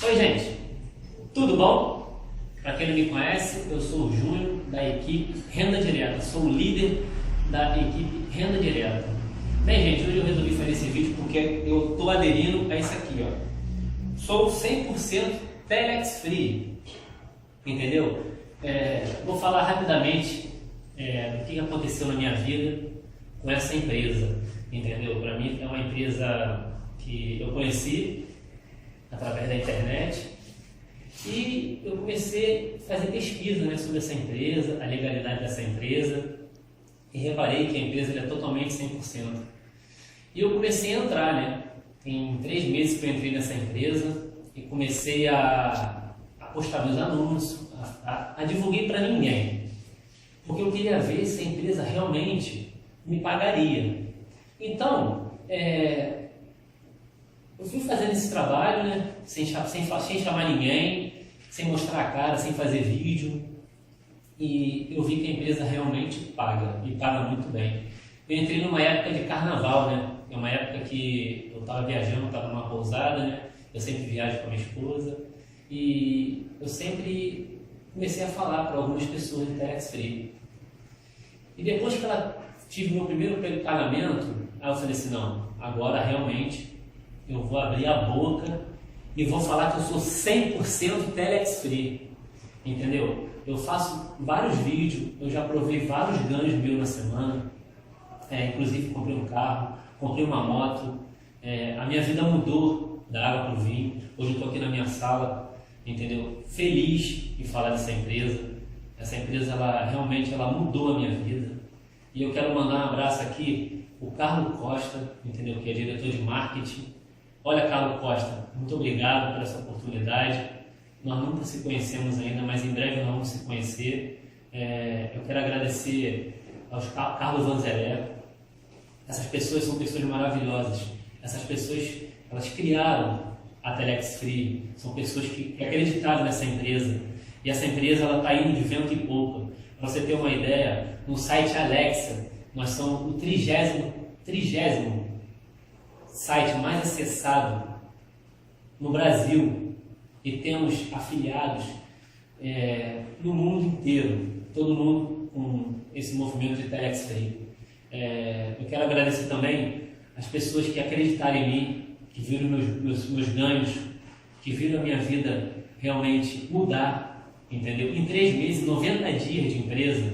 Oi, gente, tudo bom? Para quem não me conhece, eu sou o Júnior, da equipe Renda Direta, sou o líder da equipe Renda Direta. Bem, gente, hoje eu resolvi fazer esse vídeo porque eu estou aderindo a isso aqui, ó. Sou 100% Telex Free, entendeu? Vou falar rapidamente do que aconteceu na minha vida com essa empresa, entendeu? Para mim é uma empresa que eu conheci através da internet e eu comecei a fazer pesquisa, né, sobre essa empresa, a legalidade dessa empresa, e reparei que a empresa é totalmente 100%. E eu comecei a entrar, né? Tem 3 meses que eu entrei nessa empresa e comecei a postar meus anúncios, a divulguei para ninguém, porque eu queria ver se a empresa realmente me pagaria. Então, eu fui fazendo esse trabalho, né, sem chamar ninguém, sem mostrar a cara, sem fazer vídeo, e eu vi que a empresa realmente paga, e paga muito bem. Eu entrei numa época de carnaval, né? É uma época que eu estava viajando, estava numa pousada, né? Eu sempre viajo com a minha esposa, e eu sempre comecei a falar para algumas pessoas de Telex Free. E depois que ela tive meu primeiro pagamento, aí eu falei assim, não, agora realmente eu vou abrir a boca e vou falar que eu sou 100% Telex Free, entendeu? Eu faço vários vídeos, eu já provei vários ganhos meus na semana, inclusive comprei um carro, comprei uma moto, a minha vida mudou da água para o vinho. Hoje eu estou aqui na minha sala, entendeu? Feliz em falar dessa empresa. Essa empresa, ela realmente mudou a minha vida. E eu quero mandar um abraço aqui, o Carlos Costa, entendeu? Que é diretor de marketing. Olha, Carlos Costa, muito obrigado por essa oportunidade. Nós nunca se conhecemos ainda, mas em breve nós vamos se conhecer. Eu quero agradecer aos Carlos Vanzelé. Essas pessoas são pessoas maravilhosas. Essas pessoas, elas criaram a Telex Free. São pessoas que acreditaram nessa empresa. E essa empresa está indo de vento e poupa. Para você ter uma ideia, no site Alexa, nós somos o 30º site mais acessado no Brasil e temos afiliados no mundo inteiro, todo mundo com esse movimento de Telex Free. Eu quero agradecer também as pessoas que acreditaram em mim, que viram meus ganhos, que viram a minha vida realmente mudar, entendeu? Em 3 meses, 90 dias de empresa,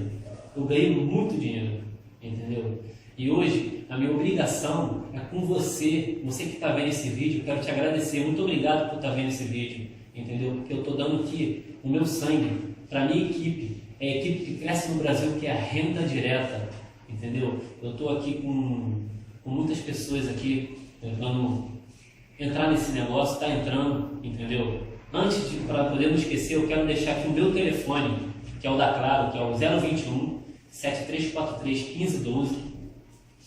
eu ganhei muito dinheiro, entendeu? E hoje, a minha obrigação é com você que está vendo esse vídeo. Eu quero te agradecer, muito obrigado por estar vendo esse vídeo, entendeu? Porque eu estou dando aqui o meu sangue para a minha equipe, é a equipe que cresce no Brasil, que é a Renda Direta, entendeu? Eu estou aqui com muitas pessoas aqui tentando entrar nesse negócio, está entrando, entendeu? Para poder não esquecer, eu quero deixar aqui o meu telefone, que é o da Claro, que é o 021 7343 1512.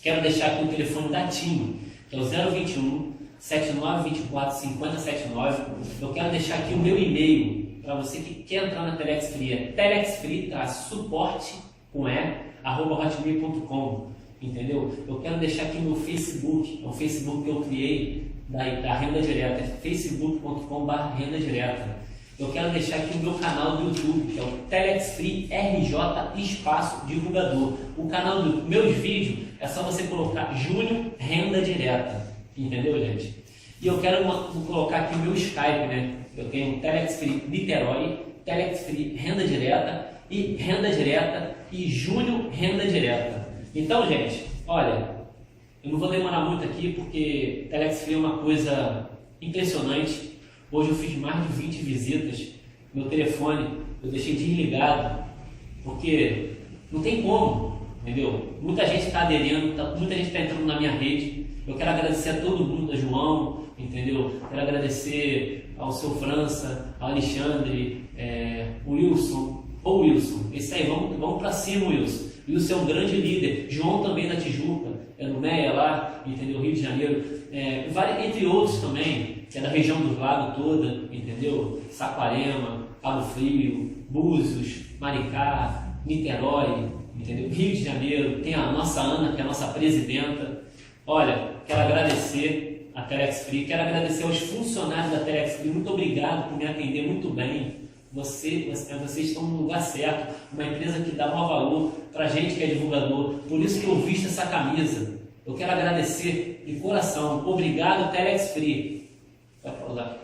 Quero deixar aqui o telefone da TIM, que é o 021 7924 5079. Eu quero deixar aqui o meu e-mail para você que quer entrar na Telex Free. É telexfree-suporte @hotmail.com, entendeu? Eu quero deixar aqui o meu Facebook, é o Facebook que eu criei da Renda Direta, é facebook.com/Renda Direta. Eu quero deixar aqui o meu canal do YouTube, que é o Telex Free RJ Espaço Divulgador. O canal do meus vídeos é só você colocar Júnior Renda Direta, entendeu, gente? E eu quero colocar aqui o meu Skype, né? Eu tenho Telex Free Niterói, Telex Free Renda Direta e Júnior Renda Direta. Então, gente, olha, eu não vou demorar muito aqui porque Telex Free é uma coisa impressionante. Hoje eu fiz mais de 20 visitas. Meu telefone eu deixei desligado porque não tem como, entendeu? Muita gente está aderindo, muita gente está entrando na minha rede. Eu quero agradecer a todo mundo, a João, entendeu? Quero agradecer ao seu França, ao Alexandre, o Wilson. Ô Wilson, esse aí, vamos para cima, Wilson. Wilson é um grande líder. João também da Tijuca, no Meia lá, entendeu? Rio de Janeiro. Entre outros também, que é da região do Lago toda, entendeu? Saquarema, Cabo Frio, Búzios, Maricá, Niterói, entendeu? Rio de Janeiro. Tem a nossa Ana, que é a nossa presidenta. Olha, quero agradecer a Telex Free. Quero agradecer aos funcionários da Telex Free. Muito obrigado por me atender muito bem. Vocês estão no lugar certo. Uma empresa que dá maior valor para a gente que é divulgador. Por isso que eu visto essa camisa. Eu quero agradecer de coração. Obrigado, Telex Free. Vai pausar.